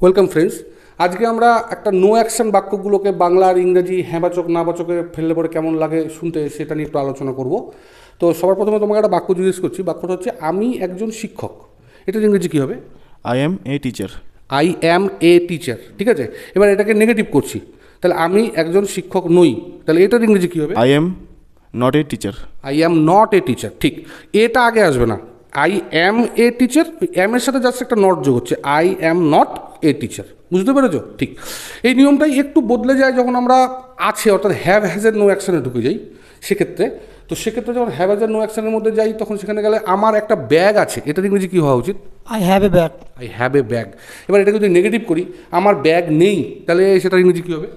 Welcome friends. আজকে আমরা একটা নো অ্যাকশন বাক্যগুলোকে বাংলা আর ইংরেজি হ্যাঁবাচক নাবাচকে ফেললে পরে কেমন লাগে শুনতে, সেটা নিয়ে একটু আলোচনা করব। তো সবার প্রথমে তোমাকে একটা বাক্য জিজ্ঞেস করছি। বাক্যটা হচ্ছে আমি একজন শিক্ষক। এটার ইংরেজি কী হবে? I am a teacher. I am a teacher. ঠিক আছে, এবার এটাকে নেগেটিভ করছি, তাহলে আমি একজন শিক্ষক নই, তাহলে এটার ইংরেজি কী হবে? I am not a teacher. I am not a teacher. ঠিক, এটা আগে আসবে না। I am a teacher, am এর সাথে জাস্ট একটা নট যোগ হচ্ছে, I am not a teacher. বুঝতে পেরেছো? ঠিক, এই নিয়মটাই একটু বদলে যায় যখন আমরা আছে অর্থাৎ হ্যাভ হ্যাজের নো অ্যাকশনে ঢুকে যাই সেক্ষেত্রে। তো সেক্ষেত্রে যখন হ্যাভ হ্যাজের নো অ্যাকশনের মধ্যে যাই তখন সেখানে গেলে আমার একটা ব্যাগ আছে, এটার ইংরেজি কী হওয়া উচিত? I have a bag. I have a bag. এবার এটাকে যদি নেগেটিভ করি, আমার ব্যাগ নেই, তাহলে সেটার ইংরেজি কী হবে?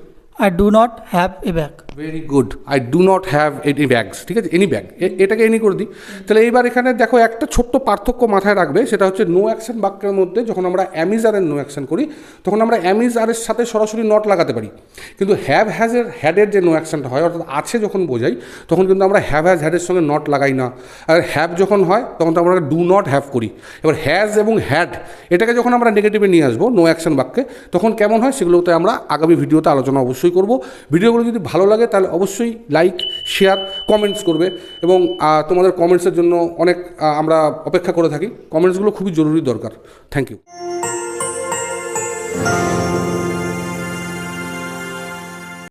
I do not have a bag. Very good, I do not have any bags. ঠিক আছে, এনি ব্যাগ, এটাকে এনি করে দিই। তাহলে এইবার এখানে দেখো একটা ছোট্ট পার্থক্য মাথায় রাখবে, সেটা হচ্ছে নো অ্যাকশন বাক্যের মধ্যে যখন আমরা অ্যামিজারের নো অ্যাকশন করি তখন আমরা অ্যামিজারের সাথে সরাসরি নট লাগাতে পারি, কিন্তু হ্যাভ হ্যাজের হ্যাডের যে নো অ্যাকশনটা হয় অর্থাৎ আছে যখন বোঝাই তখন কিন্তু আমরা হ্যাভ হ্যাজ হ্যাডের সঙ্গে নট লাগাই না। আর হ্যাভ যখন হয় তখন তো আমরা ডু নট হ্যাভ করি। এবার হ্যাজ এবং হ্যাড এটাকে যখন আমরা নেগেটিভে নিয়ে আসবো নো অ্যাকশন বাক্যে তখন কেমন হয় সেগুলোতে আমরা আগামী ভিডিওতে আলোচনা অবশ্যই করব। ভিডিওগুলো যদি ভালো লাগে তাহলে অবশ্যই লাইক, শেয়ার, কমেন্টস করবে এবং তোমাদের কমেন্টসের জন্য অনেক আমরা অপেক্ষা করে থাকি। কমেন্টসগুলো খুবই জরুরি দরকার। Thank you.